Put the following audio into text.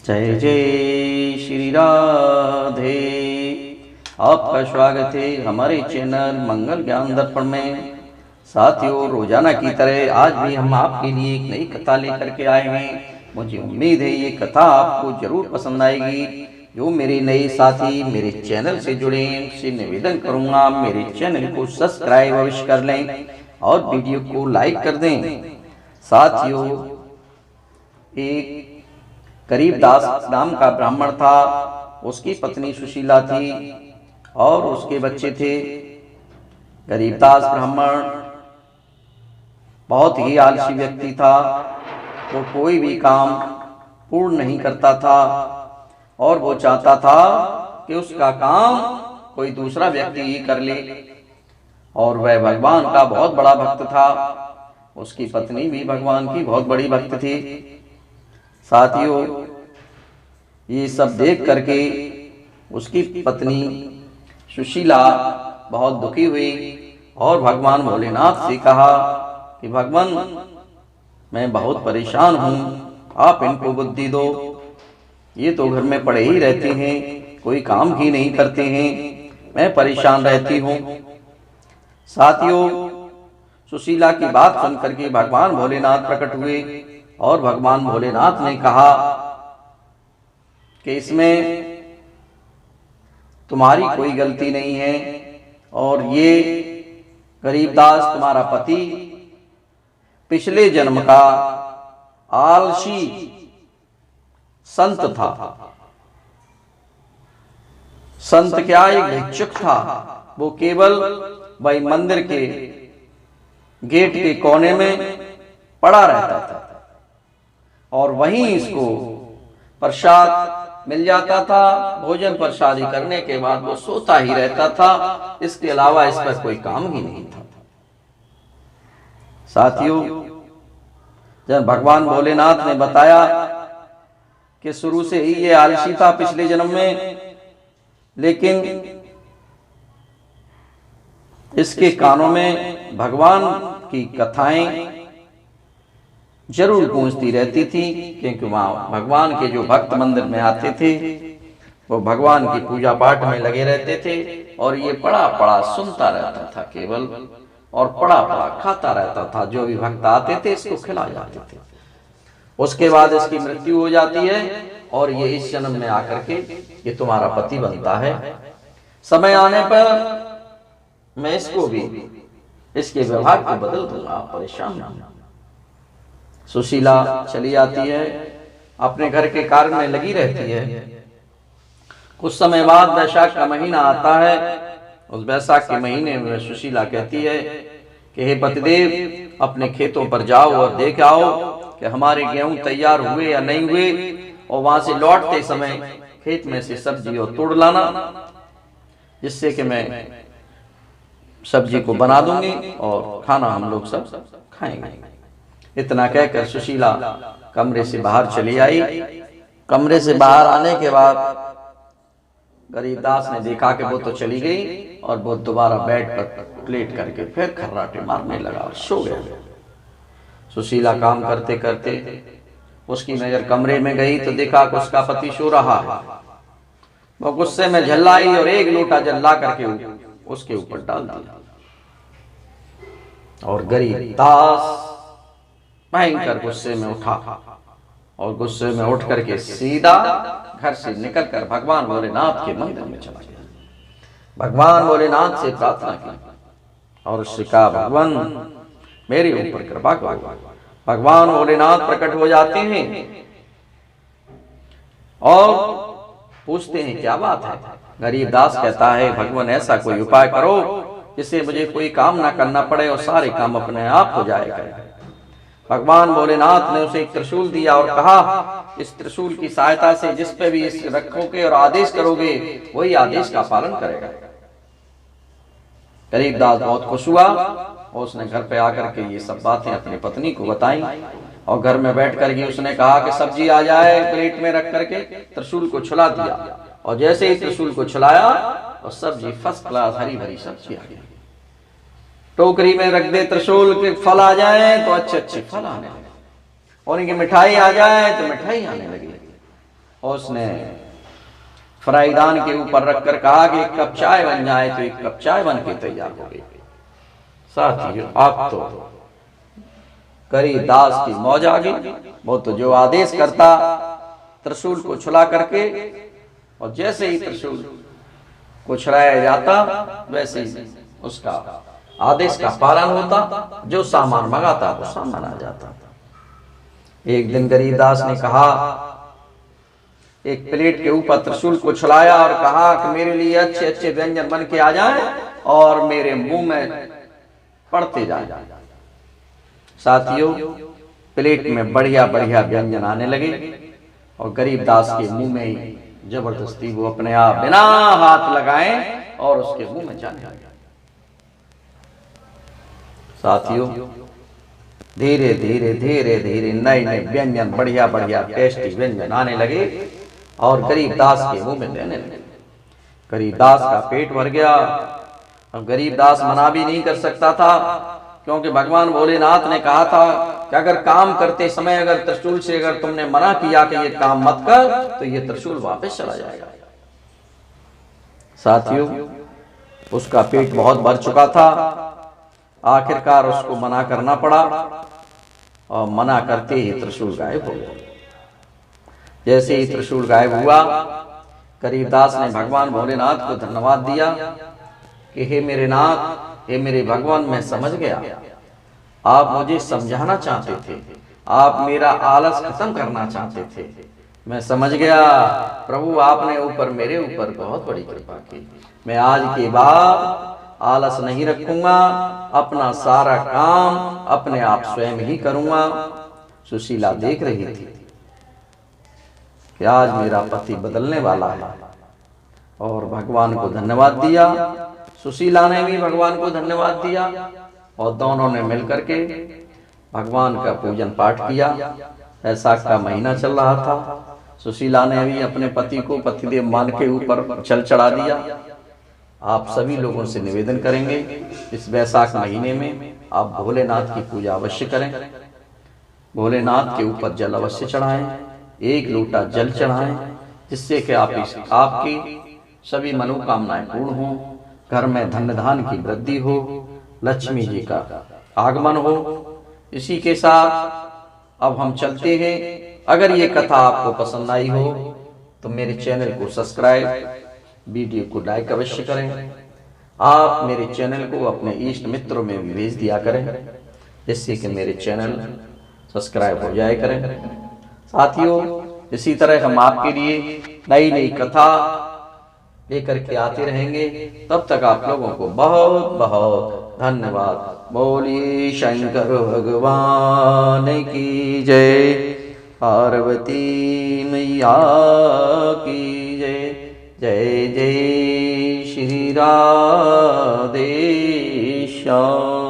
जय जय श्री राधे। आपका स्वागत है हमारे चैनल मंगल ज्ञान दर्पण में। साथियों, रोजाना की तरह आज भी हम आपके लिए एक नई कथा लेकर के आए हैं। मुझे उम्मीद है ये कथा आपको जरूर पसंद आएगी। जो मेरे नए साथी मेरे चैनल से जुड़े हैं उनसे निवेदन करूंगा मेरे चैनल को सब्सक्राइब अवश्य कर लें और वीडियो को लाइक कर दें। साथियों, एक गरीबदास नाम का ब्राह्मण था। उसकी पत्नी सुशीला थी और उसके बच्चे थे। गरीबदास ब्राह्मण बहुत ही आलसी व्यक्ति था। वो कोई भी काम पूर्ण नहीं करता था और वो चाहता था कि उसका काम कोई दूसरा व्यक्ति ही कर ले। और वह भगवान का बहुत बड़ा भक्त था। उसकी पत्नी भी भगवान की बहुत बड़ी भक्त थी। साथियों, ये सब देख करके उसकी पत्नी सुशीला बहुत दुखी हुई और भगवान भोलेनाथ से कहा कि भगवान, मैं बहुत परेशान हूँ, आप इनको बुद्धि दो। ये तो घर में पड़े ही रहते हैं, कोई काम ही नहीं करते हैं, मैं परेशान रहती हूँ। साथियों, सुशीला की बात सुन करके भगवान भोलेनाथ प्रकट हुए और भगवान भोलेनाथ ने कहा कि इसमें तुम्हारी कोई गलती नहीं है और ये गरीबदास तुम्हारा पति पिछले जन्म का आलसी संत था। संत क्या, एक भिक्षुक था। वो केवल वही मंदिर के गेट के कोने में पड़ा रहता था और वहीं इसको प्रसाद मिल जाता था। भोजन प्रसादी करने के बाद वो सोता ही रहता था। इसके अलावा इस पर कोई काम ही नहीं था। साथियों, जब भगवान भोलेनाथ ने बताया कि शुरू से ही ये आलसी था पिछले जन्म में, लेकिन इसके कानों में भगवान की कथाएं जरूर गूंजती रहती थी, क्योंकि वहां भगवान के जो भक्त मंदिर में आते थे वो भगवान की पूजा पाठ में लगे रहते थे और ये पड़ा पड़ा सुनता रहता था केवल, और पड़ा पड़ा खाता रहता था। जो भी भक्त आते थे इसको खिला जाते थे। उसके बाद इसकी मृत्यु हो जाती है और ये इस जन्म में आकर के ये तुम्हारा पति बनता है। समय आने पर मैं इसको भी, इसके व्यवहार को बदल दूंगा, परेशान ना। सुशीला चली आती है, अपने घर के कार्य में लगी रहती है। कुछ समय बाद वैशाख का महीना आता है। उस वैशाख के महीने में सुशीला कहती है कि हे पतिदेव, अपने खेतों पर जाओ और देख आओ कि हमारे गेहूं तैयार हुए या नहीं हुए, और वहां से लौटते समय खेत में से सब्जी और तोड़ लाना, जिससे कि मैं सब्जी को बना दूंगी और खाना हम लोग सब खाएंगे। इतना कहकर सुशीला कमरे से बाहर चली आई। कमरे से बाहर आने के बाद गरीबदास ने देखा कि वो तो चली गई और वो दोबारा बेड पर लेट करके फिर खर्राटे मारने लगा और सो गया। सुशीला काम करते करते उसकी नजर कमरे में गई तो देखा कि उसका पति सो रहा है। वो गुस्से में झल्लाई और एक लोटा जल ला करके उसके ऊपर डाल दिया और गरीबदास भयंकर गुस्से में उठा और गुस्से में उठ करके सीधा घर से निकलकर भगवान भोलेनाथ के मंदिर में चला गया। भगवान भोलेनाथ से प्रार्थना की और उससे कहा, भगवान मेरे ऊपर कृपा करो। भगवान भोलेनाथ प्रकट हो जाते हैं और पूछते हैं क्या बात है। गरीबदास कहता है, भगवान ऐसा कोई उपाय करो जिससे मुझे कोई काम ना करना पड़े और सारे काम अपने आप हो जाए करें। भगवान भोलेनाथ ने उसे एक त्रिशूल दिया और कहा, इस त्रिशूल की सहायता से जिस पे भी इस रखोगे और आदेश करोगे वही आदेश का पालन करेगा। गरीबदास बहुत खुश हुआ और उसने घर पे आकर के ये सब बातें अपनी पत्नी को बताई और घर में बैठ करके उसने कहा कि सब्जी आ जाए। प्लेट में रख करके त्रिशूल को छुला दिया और जैसे ही त्रिशूल को छुलाया और सब्जी फर्स्ट क्लास हरी भरी सब्जी आ गई। टोकरी में रख दे त्रिशूल के फल आ जाए तो अच्छे अच्छे फल आने लगे और इनकी मिठाई आ जाए तो मिठाई आने लगी। और उसने फ्राईदान के ऊपर रखकर कहा कि एक कप चाय बन जाए, तो एक कप चाय बन के तैयार हो गई। साथियों, आप तो गरीबदास की मौज आ गई। वो तो जो आदेश करता त्रिशूल को छुला करके, और जैसे ही त्रिशूल को छुड़ाया जाता वैसे ही उसका आदेश का पालन होता, जो सामान मंगाता वो सामान आ जाता। एक दिन गरीबदास ने कहा, एक प्लेट के ऊपर त्रिशूल को छुलाया और कहा कि मेरे लिए अच्छे अच्छे व्यंजन बन के आ जाएं और मेरे मुंह में पड़ते जाएं। साथियों, प्लेट में बढ़िया बढ़िया व्यंजन आने लगे और गरीबदास के मुंह में ही जबरदस्ती वो अपने आप बिना हाथ लगाए और उसके मुंह में जाने लगे। साथियों, धीरे धीरे धीरे धीरे नए नए व्यंजन, बढ़िया बढ़िया टेस्टी व्यंजन आने लगे और गरीबदास के मुंह में देने लगे। गरीबदास का पेट भर गया। अब गरीबदास मना भी नहीं कर सकता था, क्योंकि भगवान भोलेनाथ ने कहा था कि अगर काम करते समय अगर त्रिशूल से अगर तुमने मना किया कि ये काम मत कर, तो ये त्रिशूल वापस चला जाएगा। साथियों, उसका पेट बहुत भर चुका था। आखिरकार उसको मना करना पड़ा और मना करते ही त्रिशूल गायब हो गया। जैसे ही त्रिशूल गायब हुआ, गरीबदास ने भगवान भोलेनाथ को धन्यवाद दिया कि हे मेरे नाथ, हे मेरे भगवान, मैं समझ गया, आप मुझे समझाना चाहते थे, आप मेरा आलस खत्म करना चाहते थे। मैं समझ गया प्रभु, आपने मेरे ऊपर बहुत बड़ी कृपा की। मैं आज के बाद आलस नहीं रखूंगा, अपना सारा काम अपने आप स्वयं ही करूंगा। सुशीला देख रही थी कि आज मेरा पति बदलने वाला है, और भगवान को धन्यवाद दिया। सुशीला ने भी भगवान को धन्यवाद दिया और दोनों ने मिलकर के भगवान का पूजन पाठ किया। वैसाख का महीना चल रहा था। सुशीला ने भी अपने पति को पतिदेव मान के ऊपर जल चढ़ा दिया। आप सभी लोगों से निवेदन करेंगे, इस वैसाख महीने में आप भोलेनाथ की पूजा अवश्य करें, भोलेनाथ के ऊपर जल अवश्य चढ़ाएं, एक लोटा जल चढ़ाएं, जिससे कि आपकी सभी मनोकामनाएं पूर्ण हो, घर में धन धान की वृद्धि हो, लक्ष्मी जी का आगमन हो। इसी के साथ अब हम चलते हैं। अगर ये कथा आपको पसंद आई हो तो मेरे चैनल को सब्सक्राइब, वीडियो को लाइक अवश्य करें। आप मेरे चैनल को अपने इष्ट मित्रों में भी भेज दिया करें, जिससे कि मेरे चैनल सब्सक्राइब हो जाए करें। साथियों, इसी तरह हम आपके लिए नई नई कथा लेकर के आते रहेंगे। तब तक आप लोगों को बहुत बहुत धन्यवाद। बोलिए शंकर भगवान की जय, पार्वती मैया की जय। जय जय श्री राधे श्याम।